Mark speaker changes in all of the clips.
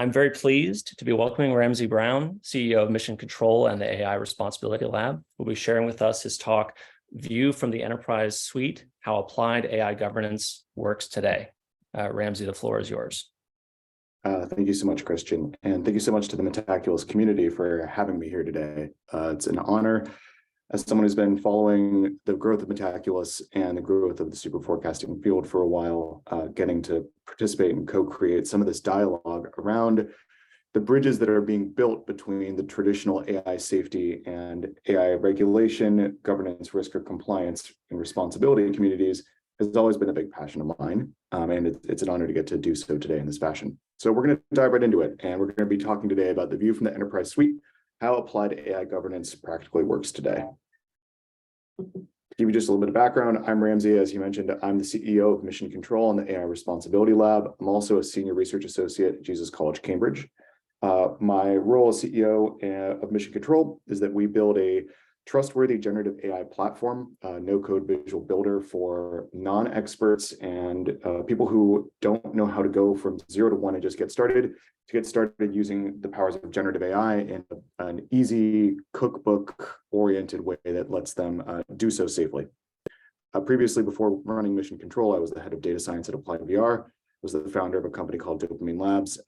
Speaker 1: I'm very pleased to be welcoming Ramsay Brown, CEO of Mission Control and the AI Responsibility Lab, who will be sharing with us his talk, View from the Enterprise Suite, How Applied AI Governance Works Today. Ramsay, the floor is yours.
Speaker 2: Thank you so much, Christian. And thank you so much to the Metaculus community for having me here today. It's an honor as someone who's been following the growth of Metaculus and the growth of the super forecasting field for a while, getting to participate and co-create some of this dialogue around the bridges that are being built between the traditional AI safety and AI regulation, governance, risk or compliance, and responsibility communities has always been a big passion of mine. And it's an honor to get to do so today in this fashion. So we're going to dive right into it. And we're going to be talking today about the view from the enterprise suite, how applied AI governance practically works today. To give you just a little bit of background, I'm Ramsay, as you mentioned. I'm the CEO of Mission Control and the AI Responsibility Lab. I'm also a senior research associate at Jesus College, Cambridge. My role as CEO of Mission Control is that we build a trustworthy generative AI platform, no-code visual builder for non-experts and people who don't know how to go from 0 to 1 and just get started, to get started using the powers of generative AI in an easy cookbook-oriented way that lets them do so safely. Previously, before running Mission Control, I was the head of data science at Applied VR. I was the founder of a company called Dopamine Labs,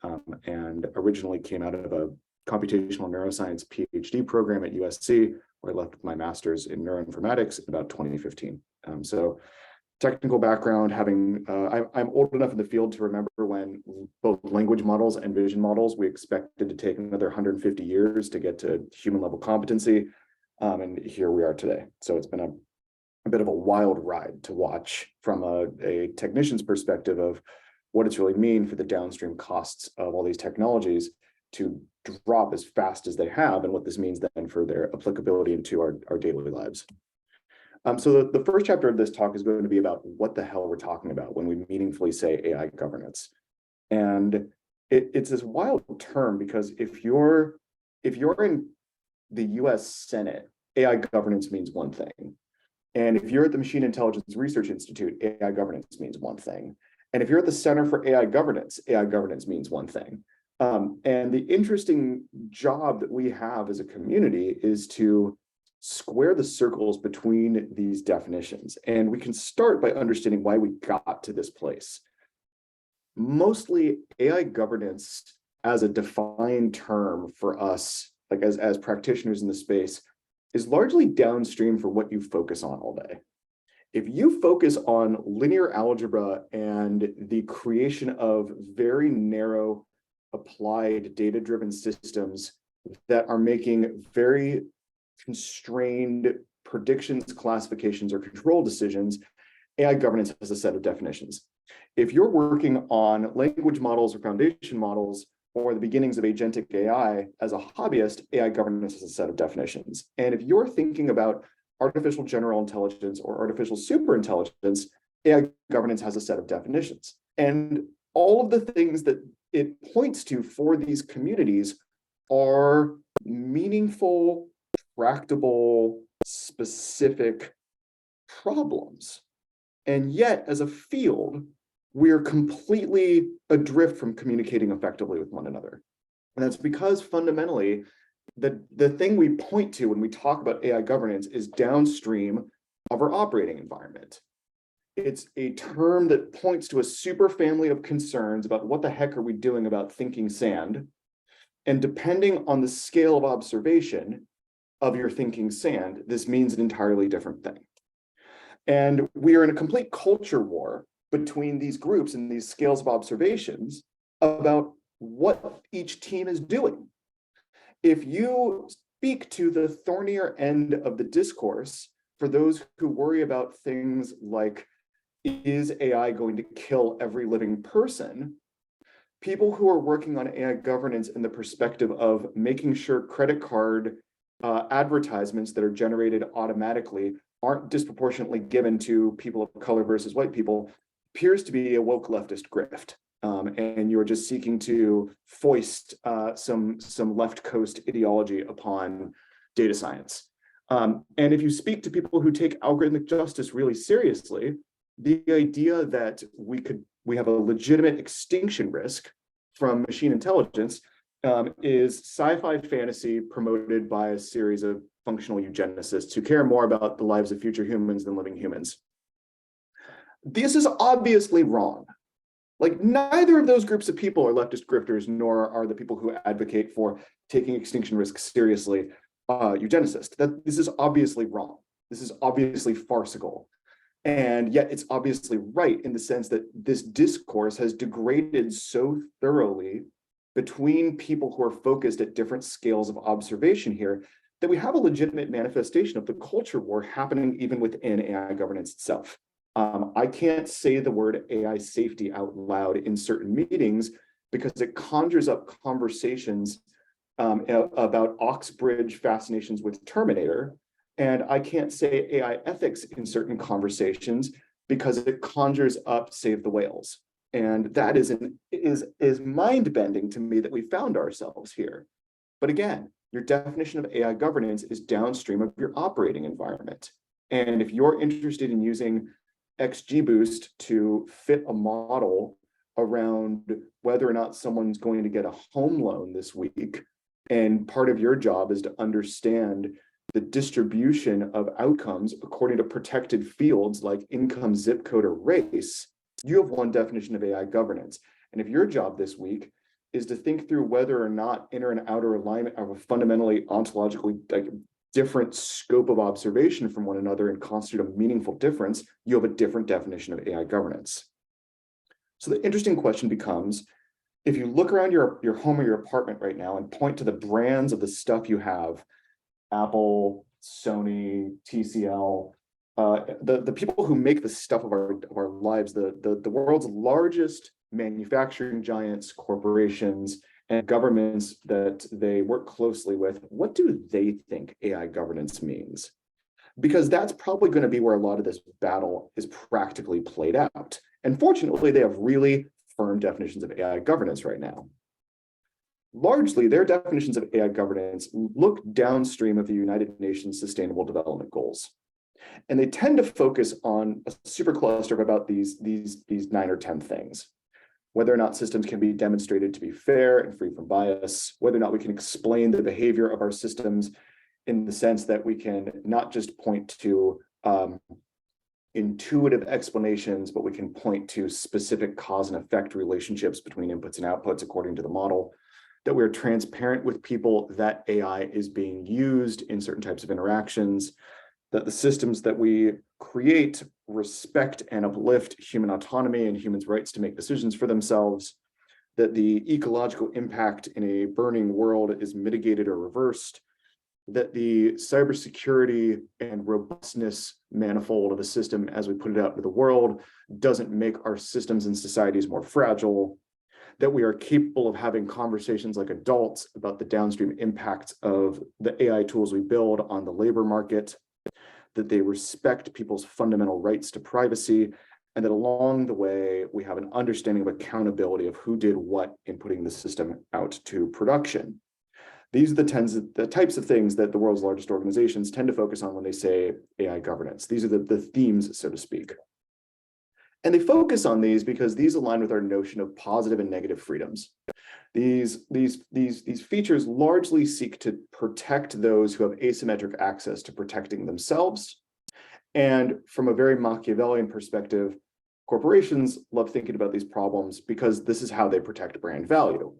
Speaker 2: and originally came out of a computational neuroscience PhD program at USC, where I left with my master's in neuroinformatics in about 2015. So technical background, I'm old enough in the field to remember when both language models and vision models, we expected to take another 150 years to get to human level competency. And here we are today. So it's been a bit of a wild ride to watch from a technician's perspective of what it's really mean for the downstream costs of all these technologies to drop as fast as they have, and what this means then for their applicability into our daily lives. So the first chapter of this talk is going to be about what the hell we're talking about when we meaningfully say AI governance. And it's this wild term, because if you're in the US Senate, AI governance means one thing. And if you're at the Machine Intelligence Research Institute, AI governance means one thing. And if you're at the Center for AI governance means one thing. And the interesting job that we have as a community is to square the circles between these definitions. And we can start by understanding why we got to this place. Mostly AI governance as a defined term for us, like as practitioners in the space, is largely downstream for what you focus on all day. If you focus on linear algebra and the creation of very narrow applied data-driven systems that are making very constrained predictions, classifications, or control decisions, AI governance has a set of definitions. If you're working on language models or foundation models or the beginnings of agentic AI as a hobbyist, AI governance has a set of definitions. And if you're thinking about artificial general intelligence or artificial superintelligence, AI governance has a set of definitions. And all of the things that it points to for these communities are meaningful, tractable, specific problems. And yet, as a field, we are completely adrift from communicating effectively with one another. And that's because fundamentally, the thing we point to when we talk about AI governance is downstream of our operating environment. It's a term that points to a super family of concerns about what the heck are we doing about thinking sand. And depending on the scale of observation of your thinking sand, this means an entirely different thing. And we are in a complete culture war between these groups and these scales of observations about what each team is doing. If you speak to the thornier end of the discourse, for those who worry about things like, is AI going to kill every living person? People who are working on AI governance in the perspective of making sure credit card advertisements that are generated automatically aren't disproportionately given to people of color versus white people appears to be a woke leftist grift. And you're just seeking to foist some left coast ideology upon data science. And if you speak to people who take algorithmic justice really seriously, the idea that we have a legitimate extinction risk from machine intelligence is sci-fi fantasy promoted by a series of functional eugenicists who care more about the lives of future humans than living humans. This is obviously wrong. Like, neither of those groups of people are leftist grifters, nor are the people who advocate for taking extinction risks seriously eugenicists. This is obviously wrong. This is obviously farcical. And yet it's obviously right in the sense that this discourse has degraded so thoroughly between people who are focused at different scales of observation here that we have a legitimate manifestation of the culture war happening even within AI governance itself. I can't say the word AI safety out loud in certain meetings because it conjures up conversations about Oxbridge fascinations with Terminator. And I can't say AI ethics in certain conversations because it conjures up Save the Whales. And that is mind-bending to me that we found ourselves here. But again, your definition of AI governance is downstream of your operating environment. And if you're interested in using XGBoost to fit a model around whether or not someone's going to get a home loan this week, and part of your job is to understand the distribution of outcomes according to protected fields like income, zip code, or race, you have one definition of AI governance. And if your job this week is to think through whether or not inner and outer alignment are a fundamentally ontologically different scope of observation from one another and constitute a meaningful difference, you have a different definition of AI governance. So the interesting question becomes, if you look around your home or your apartment right now and point to the brands of the stuff you have, Apple, Sony, TCL, the people who make the stuff of our lives, the world's largest manufacturing giants, corporations, and governments that they work closely with, what do they think AI governance means? Because that's probably going to be where a lot of this battle is practically played out. And fortunately, they have really firm definitions of AI governance right now. Largely, their definitions of AI governance look downstream of the United Nations Sustainable Development Goals. And they tend to focus on a supercluster of about these 9 or 10 things. Whether or not systems can be demonstrated to be fair and free from bias, whether or not we can explain the behavior of our systems in the sense that we can not just point to intuitive explanations, but we can point to specific cause and effect relationships between inputs and outputs according to the model, that we're transparent with people that AI is being used in certain types of interactions, that the systems that we create respect and uplift human autonomy and humans' rights to make decisions for themselves, that the ecological impact in a burning world is mitigated or reversed, that the cybersecurity and robustness manifold of a system as we put it out into the world doesn't make our systems and societies more fragile, that we are capable of having conversations like adults about the downstream impacts of the AI tools we build on the labor market, that they respect people's fundamental rights to privacy, and that along the way, we have an understanding of accountability of who did what in putting the system out to production. These are the types of things that the world's largest organizations tend to focus on when they say AI governance. These are the themes, so to speak. And they focus on these because these align with our notion of positive and negative freedoms. These features largely seek to protect those who have asymmetric access to protecting themselves. And from a very Machiavellian perspective, corporations love thinking about these problems because this is how they protect brand value.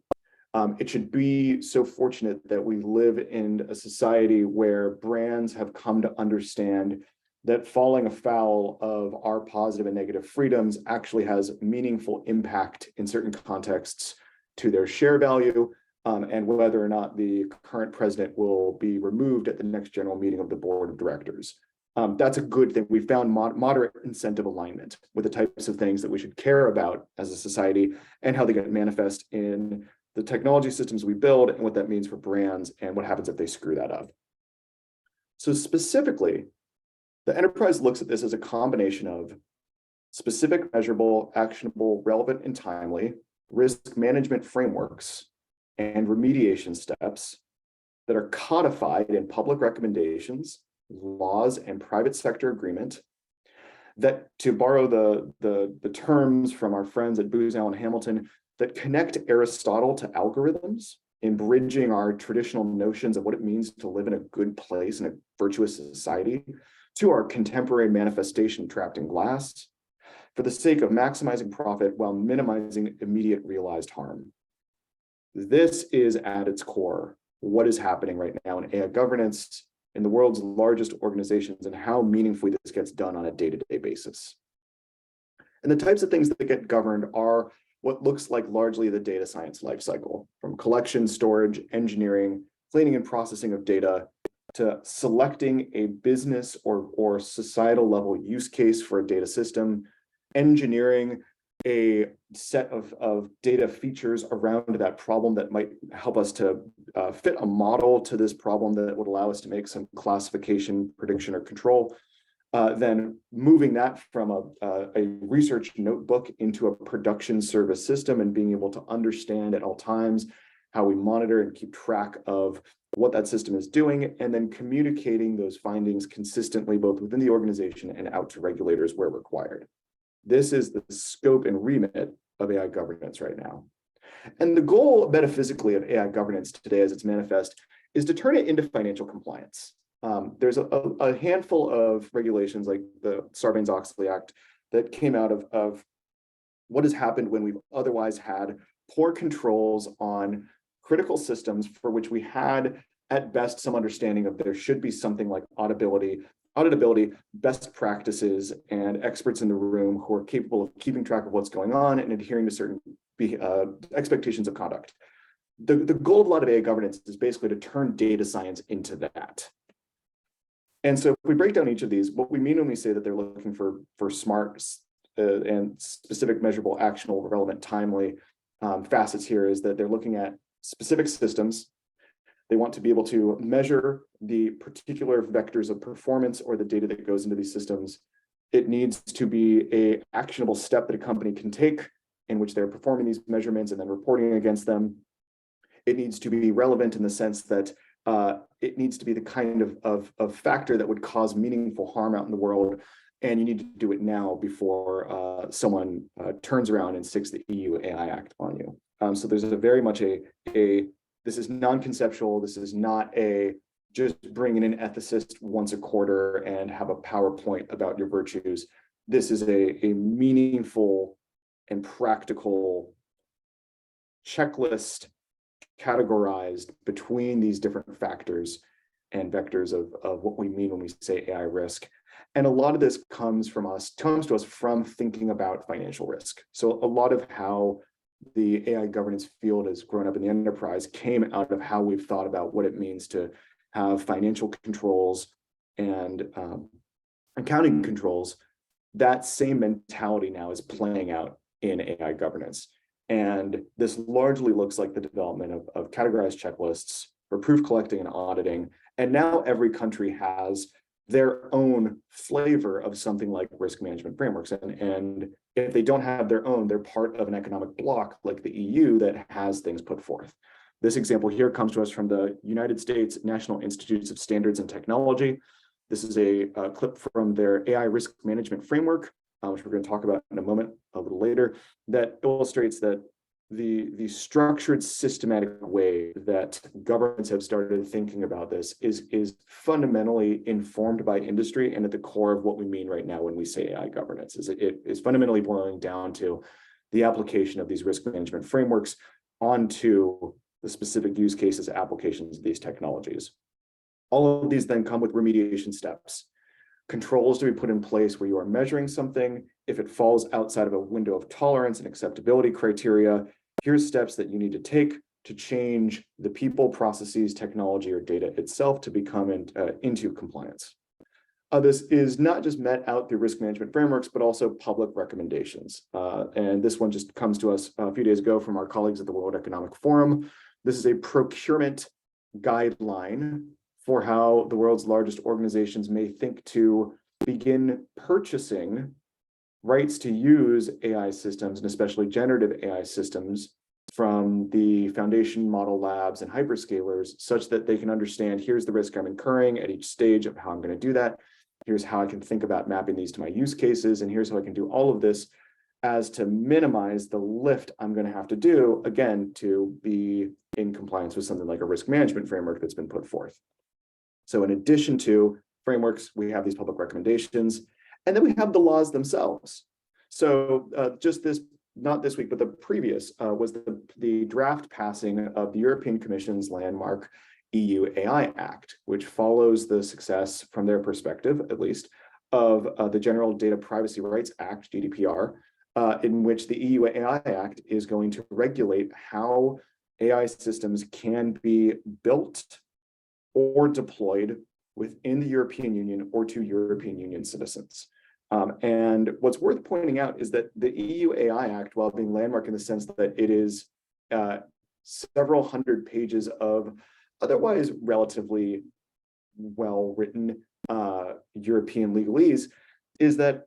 Speaker 2: It should be so fortunate that we live in a society where brands have come to understand that falling afoul of our positive and negative freedoms actually has meaningful impact in certain contexts to their share value, and whether or not the current president will be removed at the next general meeting of the board of directors. That's a good thing. We found moderate incentive alignment with the types of things that we should care about as a society and how they get manifest in the technology systems we build and what that means for brands and what happens if they screw that up. So specifically, the enterprise looks at this as a combination of specific, measurable, actionable, relevant, and timely risk management frameworks and remediation steps that are codified in public recommendations, laws, and private sector agreement that, to borrow the terms from our friends at Booz Allen Hamilton, that connect Aristotle to algorithms in bridging our traditional notions of what it means to live in a good place in a virtuous society to our contemporary manifestation trapped in glass for the sake of maximizing profit while minimizing immediate realized harm. This is at its core what is happening right now in AI governance in the world's largest organizations and how meaningfully this gets done on a day-to-day basis. And the types of things that get governed are what looks like largely the data science lifecycle, from collection, storage, engineering, cleaning and processing of data, to selecting a business or societal level use case for a data system, engineering a set of data features around that problem that might help us to fit a model to this problem that would allow us to make some classification, prediction, or control. Then moving that from a research notebook into a production service system and being able to understand at all times how we monitor and keep track of what that system is doing, and then communicating those findings consistently both within the organization and out to regulators where required. This is the scope and remit of AI governance right now. And the goal metaphysically of AI governance today as it's manifest is to turn it into financial compliance. There's a handful of regulations like the Sarbanes-Oxley Act that came out of what has happened when we've otherwise had poor controls on critical systems for which we had at best some understanding of there should be something like auditability, best practices, and experts in the room who are capable of keeping track of what's going on and adhering to certain expectations of conduct. The goal of a lot of AI governance is basically to turn data science into that. And so if we break down each of these, what we mean when we say that they're looking for smart and specific, measurable, actionable, relevant, timely facets here is that they're looking at specific systems. They want to be able to measure the particular vectors of performance or the data that goes into these systems. It needs to be an actionable step that a company can take in which they're performing these measurements and then reporting against them. It needs to be relevant in the sense that it needs to be the kind of factor that would cause meaningful harm out in the world, and you need to do it now before someone turns around and sticks the EU AI Act on you. So there's a very much this is non-conceptual. This is not just bring in an ethicist once a quarter and have a PowerPoint about your virtues. This is a meaningful and practical checklist categorized between these different factors and vectors of what we mean when we say AI risk. And a lot of this comes to us from thinking about financial risk. So a lot of how the AI governance field has grown up in the enterprise came out of how we've thought about what it means to have financial controls and accounting controls. That same mentality now is playing out in AI governance. And this largely looks like the development of categorized checklists for proof collecting and auditing. And now every country has their own flavor of something like risk management frameworks. And if they don't have their own, they're part of an economic bloc like the EU that has things put forth. This example here comes to us from the United States National Institutes of Standards and Technology. This is a clip from their AI risk management framework, which we're going to talk about in a moment, a little later, that illustrates that the structured, systematic way that governments have started thinking about this is fundamentally informed by industry and at the core of what we mean right now when we say AI governance. It is fundamentally boiling down to the application of these risk management frameworks onto the specific use cases, applications of these technologies. All of these then come with remediation steps. Controls to be put in place where you are measuring something. If it falls outside of a window of tolerance and acceptability criteria, here's steps that you need to take to change the people, processes, technology, or data itself to become into compliance. This is not just met out through risk management frameworks, but also public recommendations. And this one just comes to us a few days ago from our colleagues at the World Economic Forum. This is a procurement guideline for how the world's largest organizations may think to begin purchasing rights to use AI systems, and especially generative AI systems, from the foundation model labs and hyperscalers, such that they can understand, here's the risk I'm incurring at each stage of how I'm going to do that. Here's how I can think about mapping these to my use cases, and here's how I can do all of this as to minimize the lift I'm going to have to do, again, to be in compliance with something like a risk management framework that's been put forth. So in addition to frameworks, we have these public recommendations, and then we have the laws themselves. So just this, not this week, but the previous was the draft passing of the European Commission's landmark EU AI Act, which follows the success from their perspective, at least, of the General Data Privacy Rights Act, GDPR, in which the EU AI Act is going to regulate how AI systems can be built or deployed within the European Union or to European Union citizens. And what's worth pointing out is that the EU AI Act, while being landmark in the sense that it is several hundred pages of otherwise relatively well-written European legalese, is that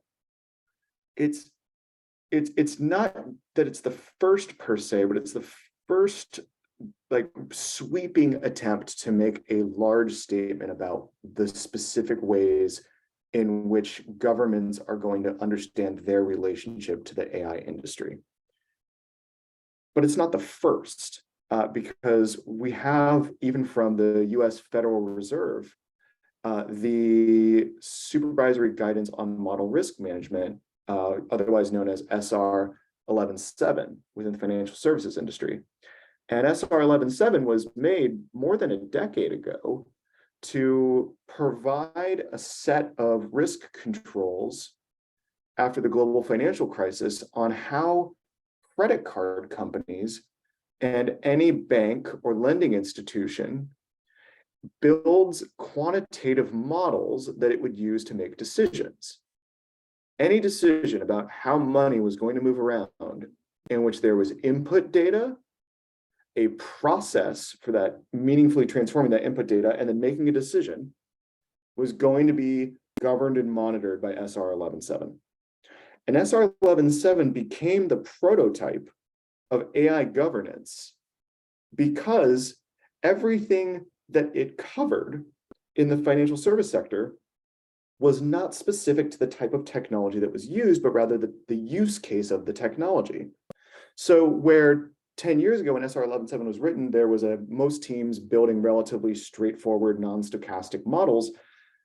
Speaker 2: it's not that it's the first per se, but it's the first like sweeping attempt to make a large statement about the specific ways in which governments are going to understand their relationship to the AI industry. But it's not the first, because we have, even from the US Federal Reserve, the Supervisory Guidance on Model Risk Management, otherwise known as SR 11.7 within the financial services industry. And SR 11.7 was made more than a decade ago to provide a set of risk controls after the global financial crisis on how credit card companies and any bank or lending institution builds quantitative models that it would use to make decisions. Any decision about how money was going to move around in which there was input data, a process for that meaningfully transforming that input data, and then making a decision was going to be governed and monitored by SR 11.7. And SR 11.7 became the prototype of AI governance because everything that it covered in the financial service sector was not specific to the type of technology that was used, but rather the use case of the technology. So where 10 years ago when SR 11.7 was written, there was most teams building relatively straightforward non-stochastic models,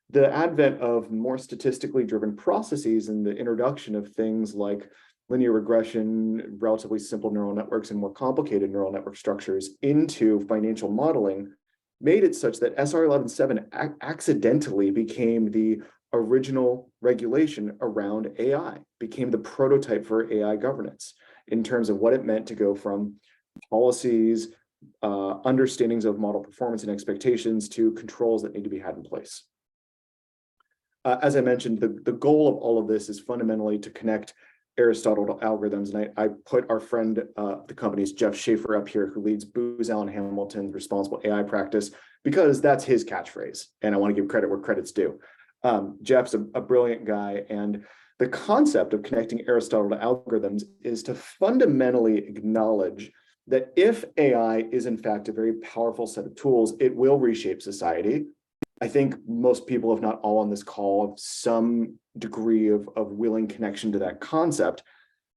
Speaker 2: the advent of more statistically driven processes and the introduction of things like linear regression, relatively simple neural networks, and more complicated neural network structures into financial modeling made it such that SR 11.7 accidentally became the original regulation around AI, became the prototype for AI governance in terms of what it meant to go from policies, understandings of model performance and expectations to controls that need to be had in place. As I mentioned, the goal of all of this is fundamentally to connect Aristotle to algorithms. And I put our friend, the company's Jeff Schaefer up here, who leads Booz Allen Hamilton's responsible AI practice, because that's his catchphrase. And I want to give credit where credit's due. Jeff's a brilliant guy. And the concept of connecting Aristotle to algorithms is to fundamentally acknowledge that if AI is in fact a very powerful set of tools, it will reshape society. I think most people, if not all on this call, have some degree of willing connection to that concept.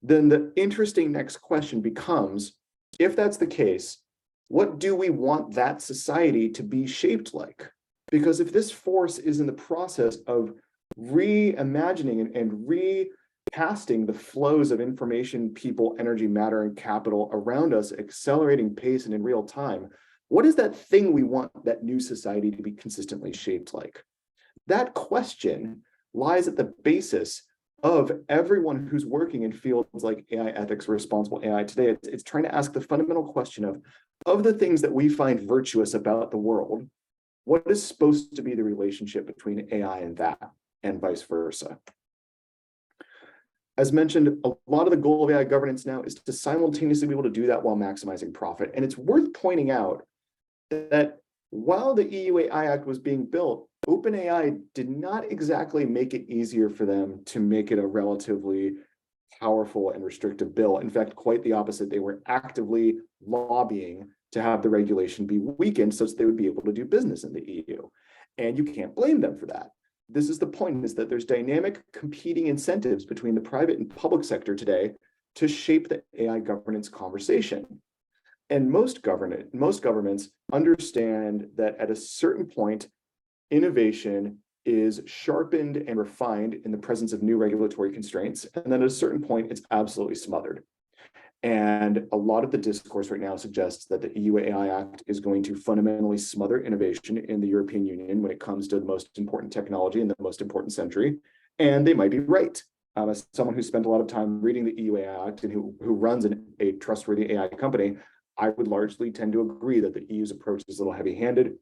Speaker 2: Then the interesting next question becomes, if that's the case, what do we want that society to be shaped like? Because if this force is in the process of reimagining and recasting the flows of information, people, energy, matter, and capital around us, accelerating pace and in real time, what is that thing we want that new society to be consistently shaped like? That question lies at the basis of everyone who's working in fields like AI ethics, responsible AI today. It's trying to ask the fundamental question of the things that we find virtuous about the world, what is supposed to be the relationship between AI and that, and vice versa? As mentioned, a lot of the goal of AI governance now is to simultaneously be able to do that while maximizing profit. And it's worth pointing out that while the EU AI Act was being built, OpenAI did not exactly make it easier for them to make it a relatively powerful and restrictive bill. In fact, quite the opposite. They were actively lobbying to have the regulation be weakened so that they would be able to do business in the EU. And you can't blame them for that. this is the point, is that there's dynamic competing incentives between the private and public sector today to shape the AI governance conversation. And most governments understand that at a certain point, innovation is sharpened and refined in the presence of new regulatory constraints. And then at a certain point, it's absolutely smothered. And a lot of the discourse right now suggests that the EU AI Act is going to fundamentally smother innovation in the European Union when it comes to the most important technology in the most important century. And they might be right. As someone who spent a lot of time reading the EU AI Act and who runs a trustworthy AI company, I would largely tend to agree that the EU's approach is a little heavy-handed.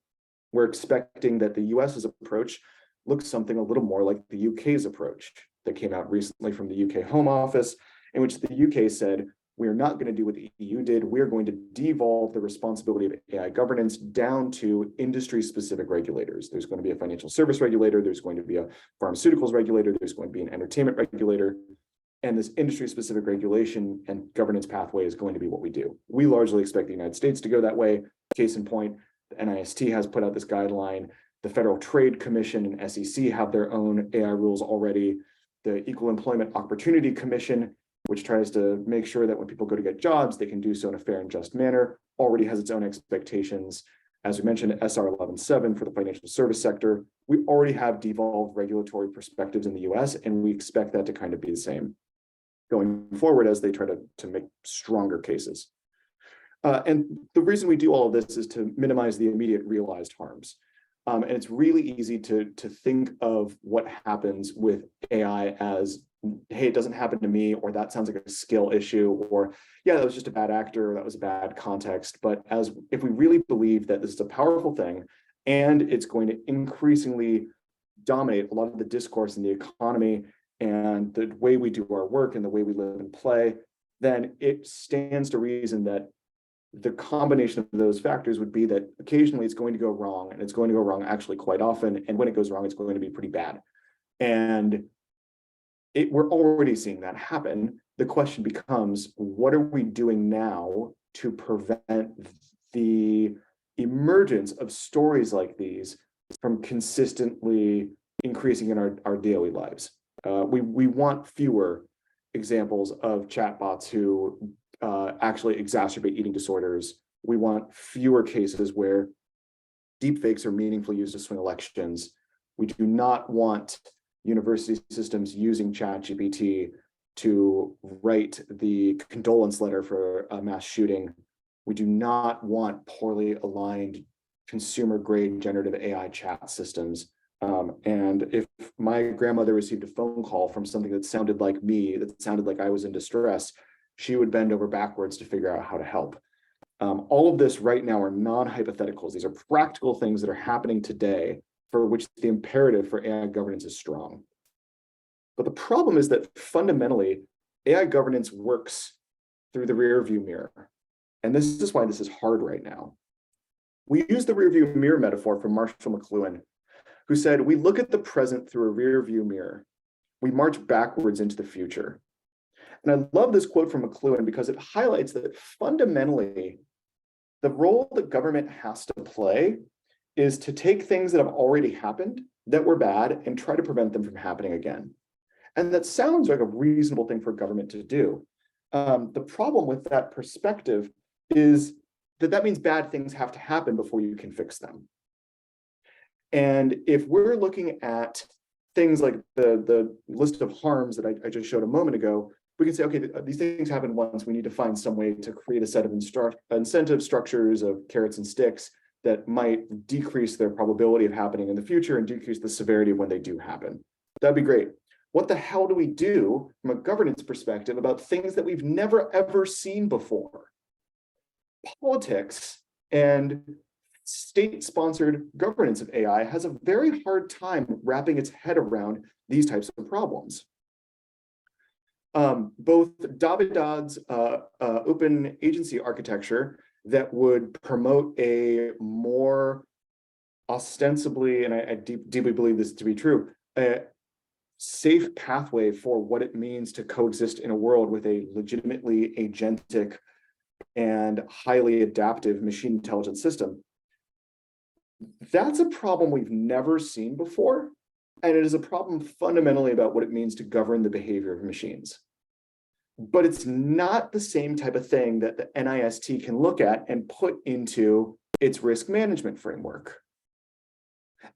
Speaker 2: We're expecting that the US's approach looks something a little more like the UK's approach that came out recently from the UK Home Office, in which the UK said, we are not going to do what the EU did. We are going to devolve the responsibility of AI governance down to industry-specific regulators. There's going to be a financial service regulator. There's going to be a pharmaceuticals regulator. There's going to be an entertainment regulator. And this industry-specific regulation and governance pathway is going to be what we do. We largely expect the United States to go that way. Case in point, the NIST has put out this guideline. The Federal Trade Commission and SEC have their own AI rules already. The Equal Employment Opportunity Commission, which tries to make sure that when people go to get jobs, they can do so in a fair and just manner, already has its own expectations. As we mentioned, SR 11.7 for the financial service sector, we already have devolved regulatory perspectives in the US, and we expect that to kind of be the same going forward as they try to make stronger cases. And the reason we do all of this is to minimize the immediate realized harms. And it's really easy to think of what happens with AI as, hey, it doesn't happen to me, or that sounds like a skill issue, or yeah, that was just a bad actor, that was a bad context. But if we really believe that this is a powerful thing, and it's going to increasingly dominate a lot of the discourse in the economy and the way we do our work and the way we live and play, then it stands to reason that the combination of those factors would be that occasionally it's going to go wrong, and it's going to go wrong actually quite often. And when it goes wrong, it's going to be pretty bad. And we're already seeing that happen. The question becomes, what are we doing now to prevent the emergence of stories like these from consistently increasing in our daily lives? We want fewer examples of chatbots who actually exacerbate eating disorders. We want fewer cases where deepfakes are meaningfully used to swing elections. We do not want university systems using ChatGPT to write the condolence letter for a mass shooting. We do not want poorly aligned consumer-grade generative AI chat systems. And if my grandmother received a phone call from something that sounded like me, that sounded like I was in distress, she would bend over backwards to figure out how to help. All of this right now are non-hypotheticals. These are practical things that are happening today for which the imperative for AI governance is strong. But the problem is that fundamentally, AI governance works through the rear view mirror. And this is why this is hard right now. We use the rear view mirror metaphor from Marshall McLuhan, who said, we look at the present through a rear view mirror. We march backwards into the future. And I love this quote from McLuhan because it highlights that fundamentally, the role that government has to play is to take things that have already happened that were bad and try to prevent them from happening again. And that sounds like a reasonable thing for government to do. The problem with that perspective is that means bad things have to happen before you can fix them. And if we're looking at things like the list of harms that I just showed a moment ago, we can say, okay, these things happen once. We need to find some way to create a set of incentive structures of carrots and sticks that might decrease their probability of happening in the future and decrease the severity of when they do happen. That'd be great. What the hell do we do from a governance perspective about things that we've never, ever seen before? Politics and state-sponsored governance of AI has a very hard time wrapping its head around these types of problems. Both David's open agency architecture that would promote a more ostensibly, and I deeply believe this to be true, a safe pathway for what it means to coexist in a world with a legitimately agentic and highly adaptive machine intelligence system. That's a problem we've never seen before. And it is a problem fundamentally about what it means to govern the behavior of machines. But it's not the same type of thing that the NIST can look at and put into its risk management framework.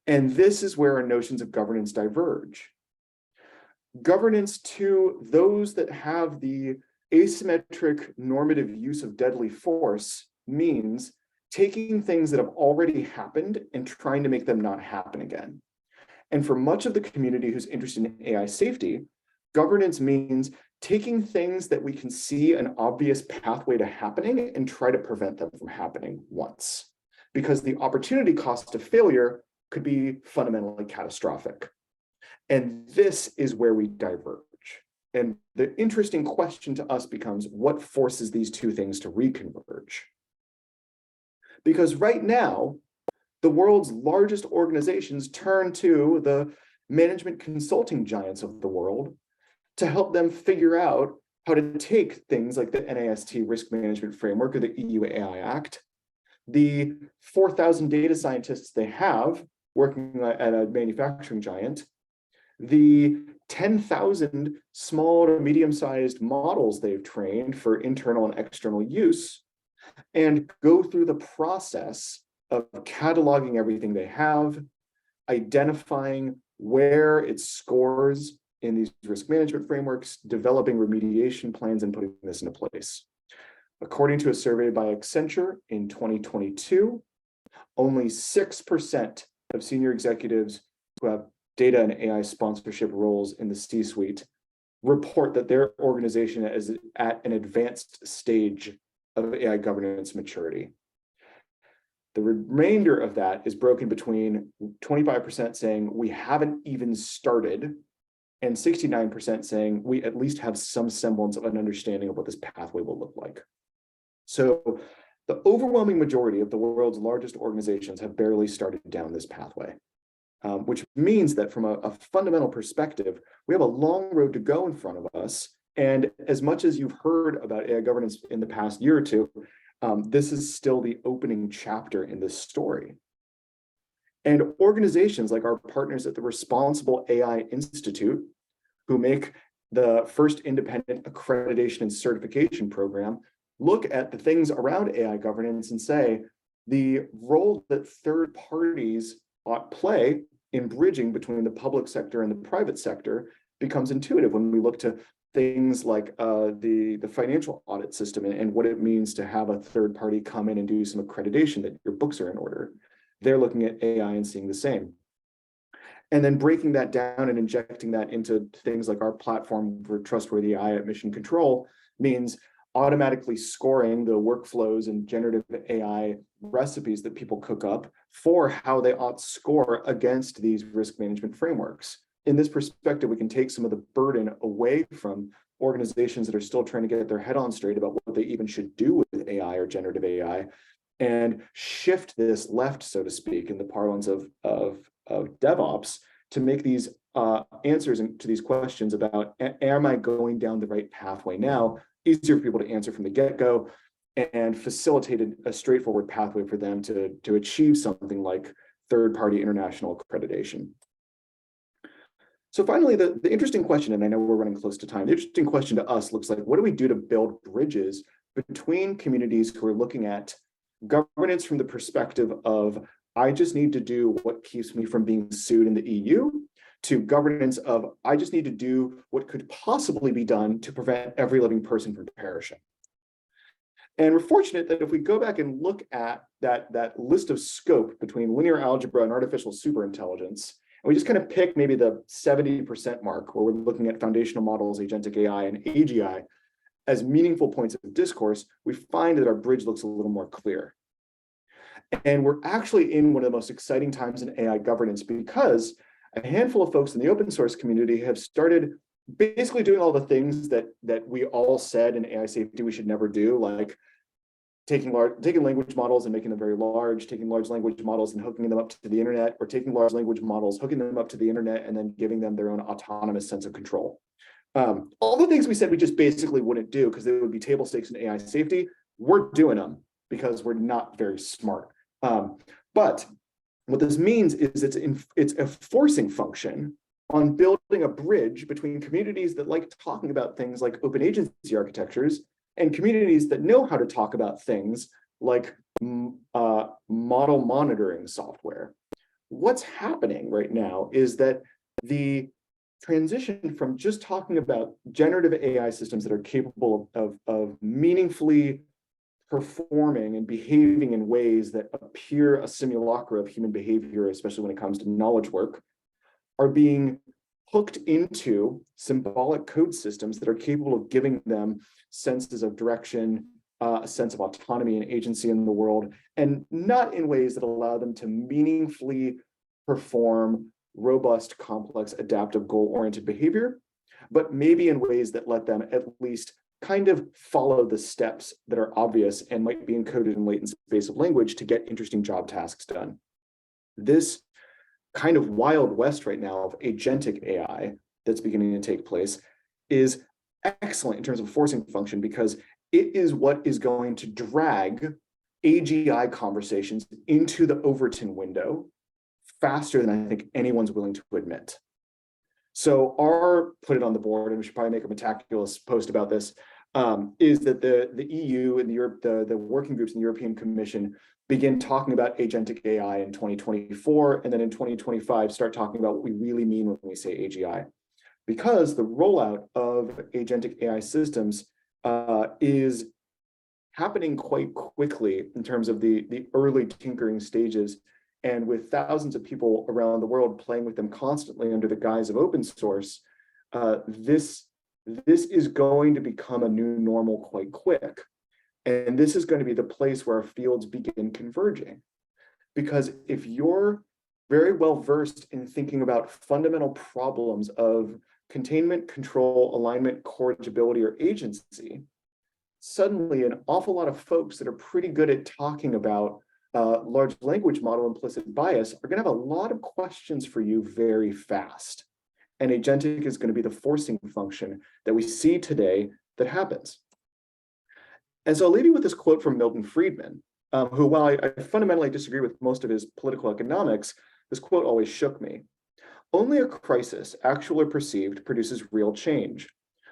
Speaker 2: And this is where our notions of governance diverge. Governance to those that have the asymmetric normative use of deadly force means taking things that have already happened and trying to make them not happen again. And for much of the community who's interested in AI safety, governance means taking things that we can see an obvious pathway to happening and try to prevent them from happening once, because the opportunity cost of failure could be fundamentally catastrophic. And this is where we diverge. And the interesting question to us becomes, what forces these two things to reconverge? Because right now, the world's largest organizations turn to the management consulting giants of the world to help them figure out how to take things like the NIST Risk Management Framework or the EU AI Act, the 4,000 data scientists they have working at a manufacturing giant, the 10,000 small to medium-sized models they've trained for internal and external use, and go through the process of cataloging everything they have, identifying where it scores in these risk management frameworks, developing remediation plans, and putting this into place. According to a survey by Accenture in 2022, only 6% of senior executives who have data and AI sponsorship roles in the C-suite report that their organization is at an advanced stage of AI governance maturity. The remainder of that is broken between 25% saying we haven't even started and 69% saying we at least have some semblance of an understanding of what this pathway will look like. So the overwhelming majority of the world's largest organizations have barely started down this pathway, which means that from a fundamental perspective, we have a long road to go in front of us. And as much as you've heard about AI governance in the past year or two, this is still the opening chapter in this story. And organizations like our partners at the Responsible AI Institute, who make the first independent accreditation and certification program, look at the things around AI governance and say, the role that third parties ought play in bridging between the public sector and the private sector becomes intuitive when we look to things like the financial audit system and what it means to have a third party come in and do some accreditation that your books are in order. They're looking at AI and seeing the same. And then breaking that down and injecting that into things like our platform for trustworthy AI at Mission Control means automatically scoring the workflows and generative AI recipes that people cook up for how they ought to score against these risk management frameworks. In this perspective, we can take some of the burden away from organizations that are still trying to get their head on straight about what they even should do with AI or generative AI, and shift this left, so to speak, in the parlance of DevOps, to make these answers to these questions about, am I going down the right pathway now, easier for people to answer from the get-go, and facilitated a straightforward pathway for them to achieve something like third-party international accreditation. So finally, the interesting question, and I know we're running close to time, the interesting question to us looks like, what do we do to build bridges between communities who are looking at governance from the perspective of, I just need to do what keeps me from being sued in the EU, to governance of, I just need to do what could possibly be done to prevent every living person from perishing. And we're fortunate that if we go back and look at that list of scope between linear algebra and artificial superintelligence, and we just kind of pick maybe the 70% mark where we're looking at foundational models, agentic AI, and AGI as meaningful points of discourse, we find that our bridge looks a little more clear. And we're actually in one of the most exciting times in AI governance, because a handful of folks in the open source community have started basically doing all the things that we all said in AI safety we should never do, like taking language models and making them very large, taking large language models and hooking them up to the internet, or taking large language models, hooking them up to the internet, and then giving them their own autonomous sense of control. All the things we said we just basically wouldn't do because they would be table stakes in AI safety, we're doing them because we're not very smart. But What this means is it's a forcing function on building a bridge between communities that like talking about things like open agency architectures and communities that know how to talk about things like model monitoring software. What's happening right now is that the transition from just talking about generative AI systems that are capable of meaningfully performing and behaving in ways that appear a simulacra of human behavior, especially when it comes to knowledge work, are being hooked into symbolic code systems that are capable of giving them senses of direction, a sense of autonomy and agency in the world, and not in ways that allow them to meaningfully perform robust, complex, adaptive, goal-oriented behavior, but maybe in ways that let them at least kind of follow the steps that are obvious and might be encoded in latent space of language to get interesting job tasks done. This kind of wild west right now of agentic AI that's beginning to take place is excellent in terms of forcing function, because it is what is going to drag AGI conversations into the Overton window faster than I think anyone's willing to admit. So our put it on the board, and we should probably make a Metaculus post about this, is that the EU and the working groups in the European Commission begin talking about agentic AI in 2024, and then in 2025 start talking about what we really mean when we say AGI. Because the rollout of agentic AI systems is happening quite quickly in terms of the early tinkering stages, and with thousands of people around the world playing with them constantly under the guise of open source, this is going to become a new normal quite quick. And this is going to be the place where our fields begin converging. Because if you're very well versed in thinking about fundamental problems of containment, control, alignment, corrigibility, or agency, suddenly an awful lot of folks that are pretty good at talking about large language model implicit bias are going to have a lot of questions for you very fast. And agentic is going to be the forcing function that we see today that happens. And so I'll leave you with this quote from Milton Friedman, who, while I fundamentally disagree with most of his political economics, this quote always shook me. Only a crisis, actual or perceived, produces real change.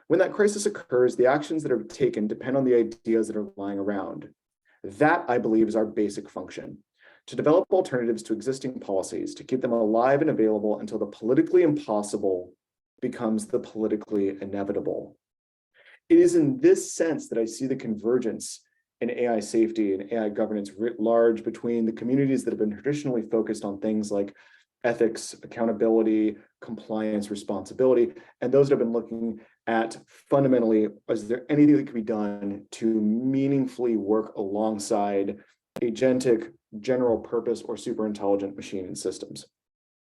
Speaker 2: When that crisis occurs, the actions that are taken depend on the ideas that are lying around. That, I believe, is our basic function: to develop alternatives to existing policies, to keep them alive and available until the politically impossible becomes the politically inevitable. It is in this sense that I see the convergence in AI safety and AI governance writ large between the communities that have been traditionally focused on things like ethics, accountability, compliance, responsibility, and those that have been looking at fundamentally, is there anything that can be done to meaningfully work alongside agentic, general purpose, or super intelligent machine and systems?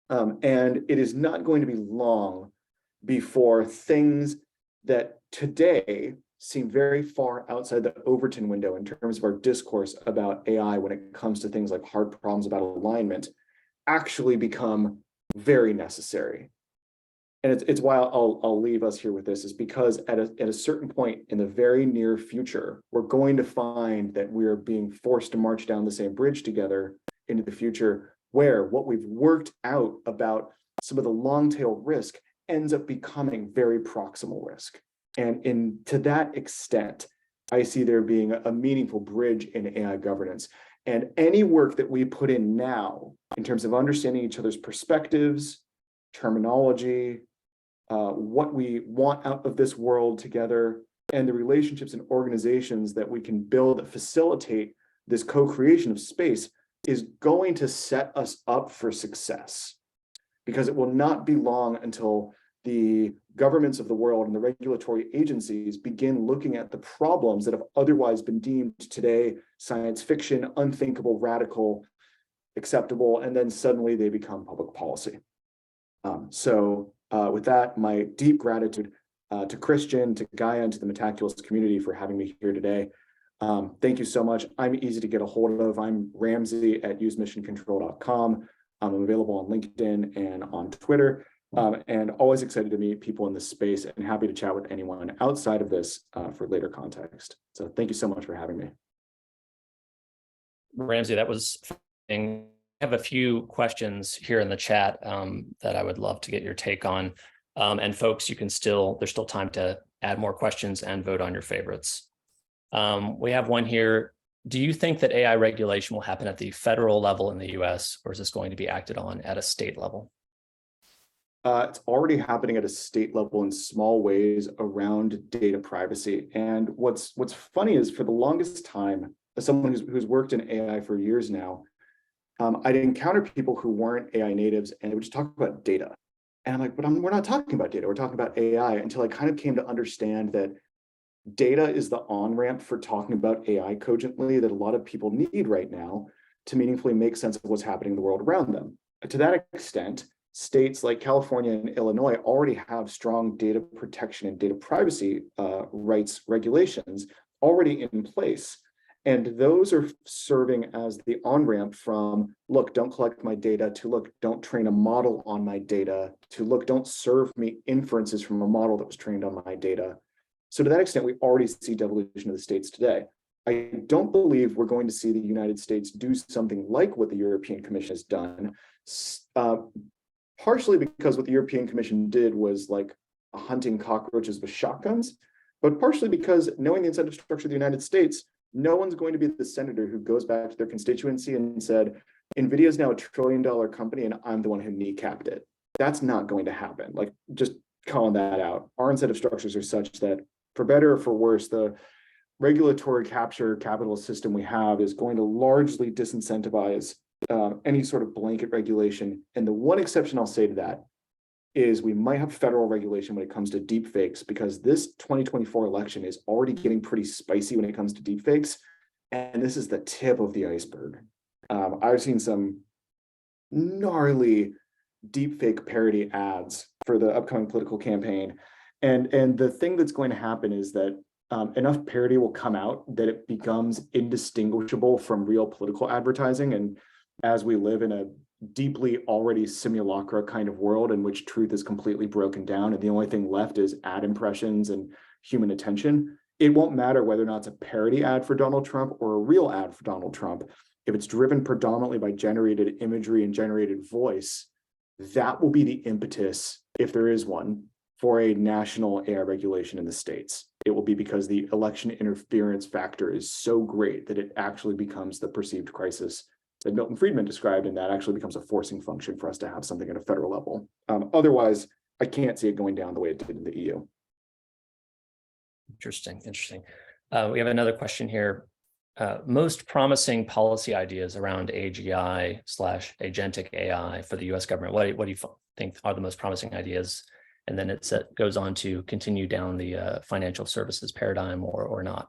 Speaker 2: And it is not going to be long before things that today seem very far outside the Overton window in terms of our discourse about AI when it comes to things like hard problems about alignment actually become very necessary. And it's why I'll leave us here with this, is because at a certain point in the very near future, we're going to find that we're being forced to march down the same bridge together into the future, where what we've worked out about some of the long tail risk ends up becoming very proximal risk. And to that extent, I see there being a meaningful bridge in AI governance. And any work that we put in now in terms of understanding each other's perspectives, terminology, what we want out of this world together, and the relationships and organizations that we can build that facilitate this co-creation of space is going to set us up for success. Because it will not be long until the governments of the world and the regulatory agencies begin looking at the problems that have otherwise been deemed today science fiction, unthinkable, radical, acceptable, and then suddenly they become public policy. With that, my deep gratitude to Christian, to Gaia, and to the Metaculus community for having me here today. Thank you so much. I'm easy to get a hold of. I'm Ramsay at usemissioncontrol.com. I'm available on LinkedIn and on Twitter, and always excited to meet people in this space and happy to chat with anyone outside of this for later context. So thank you so much for having me.
Speaker 1: Ramsay, that was have a few questions here in the chat that I would love to get your take on. And folks, there's still time to add more questions and vote on your favorites. We have one here. Do you think that AI regulation will happen at the federal level in the US, or is this going to be acted on at a state level?
Speaker 2: It's already happening at a state level in small ways around data privacy. And what's funny is, for the longest time, as someone who's worked in AI for years now, I'd encounter people who weren't AI natives and they would just talk about data. And I'm like, but we're not talking about data, we're talking about AI, until I kind of came to understand that data is the on-ramp for talking about AI cogently that a lot of people need right now to meaningfully make sense of what's happening in the world around them. To that extent, states like California and Illinois already have strong data protection and data privacy rights regulations already in place. And those are serving as the on-ramp from, look, don't collect my data, to look, don't train a model on my data, to look, don't serve me inferences from a model that was trained on my data. So to that extent, we already see devolution of the states today. I don't believe we're going to see the United States do something like what the European Commission has done, partially because what the European Commission did was like hunting cockroaches with shotguns, but partially because, knowing the incentive structure of the United States, no one's going to be the senator who goes back to their constituency and said, NVIDIA is now a $1 trillion company and I'm the one who kneecapped it. That's not going to happen. Like, just calling that out. Our incentive structures are such that, for better or for worse, the regulatory capture capitalist system we have is going to largely disincentivize any sort of blanket regulation. And the one exception I'll say to that is we might have federal regulation when it comes to deepfakes, because this 2024 election is already getting pretty spicy when it comes to deepfakes. And this is the tip of the iceberg. I've seen some gnarly deepfake parody ads for the upcoming political campaign. And the thing that's going to happen is that enough parody will come out that it becomes indistinguishable from real political advertising. And as we live in a deeply already simulacra kind of world in which truth is completely broken down and the only thing left is ad impressions and human attention, it won't matter whether or not it's a parody ad for Donald Trump or a real ad for Donald Trump. If it's driven predominantly by generated imagery and generated voice, that will be the impetus, if there is one, for a national AI regulation in the states. It will be because the election interference factor is so great that it actually becomes the perceived crisis that Milton Friedman described, and that actually becomes a forcing function for us to have something at a federal level. Otherwise, I can't see it going down the way it did in the EU.
Speaker 1: Interesting. We have another question here. Most promising policy ideas around AGI/agentic AI for the US government. What do you think are the most promising ideas? And then it goes on to continue down the financial services paradigm or not.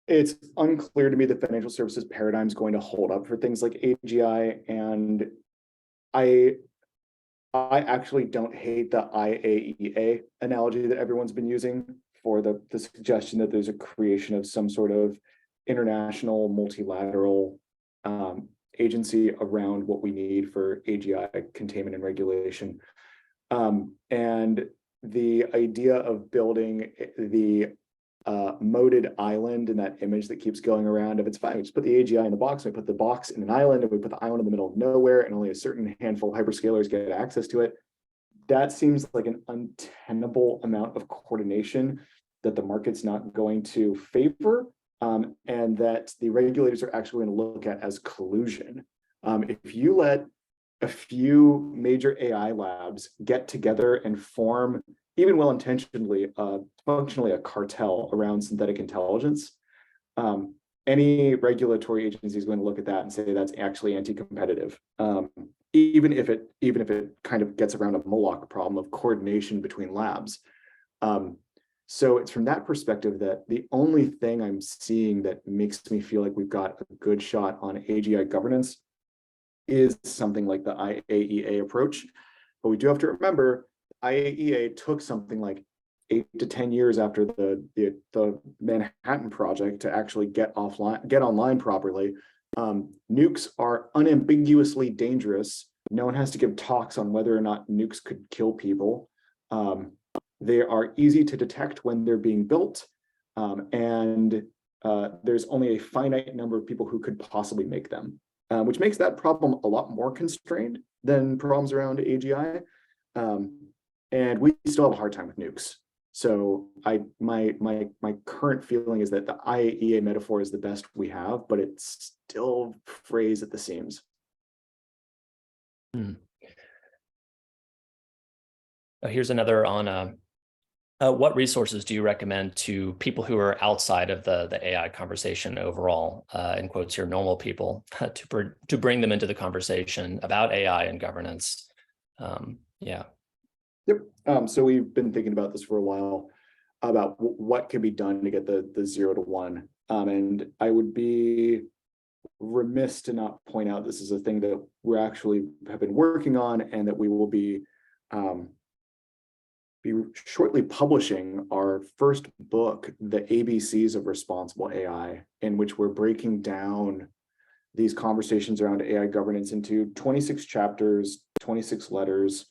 Speaker 2: It's unclear to me the financial services paradigm is going to hold up for things like AGI, and I actually don't hate the IAEA analogy that everyone's been using for the suggestion that there's a creation of some sort of international multilateral agency around what we need for AGI containment and regulation. And the idea of building the moated island in that image that keeps going around, if it's fine, we just put the AGI in the box, we put the box in an island, and we put the island in the middle of nowhere, and only a certain handful of hyperscalers get access to it. That seems like an untenable amount of coordination that the market's not going to favor, and that the regulators are actually going to look at as collusion. If you let a few major AI labs get together and form, even well-intentionedly, functionally a cartel around synthetic intelligence, any regulatory agency is going to look at that and say that's actually anti-competitive, even if it kind of gets around a Moloch problem of coordination between labs. So it's from that perspective that the only thing I'm seeing that makes me feel like we've got a good shot on AGI governance is something like the IAEA approach. But we do have to remember, IAEA took something like 8 to 10 years after the Manhattan Project to actually get online properly. Nukes are unambiguously dangerous. No one has to give talks on whether or not nukes could kill people. They are easy to detect when they're being built, and there's only a finite number of people who could possibly make them, which makes that problem a lot more constrained than problems around AGI. And we still have a hard time with nukes. So my current feeling is that the IAEA metaphor is the best we have, but it's still frays at the seams.
Speaker 1: Here's another on what resources do you recommend to people who are outside of the AI conversation overall, in quotes here, normal people, to bring them into the conversation about AI and governance? Yeah.
Speaker 2: Yep. So we've been thinking about this for a while, about what can be done to get the 0 to 1. And I would be remiss to not point out this is a thing that we actually have been working on, and that we will be shortly publishing our first book, The ABCs of Responsible AI, in which we're breaking down these conversations around AI governance into 26 chapters, 26 letters.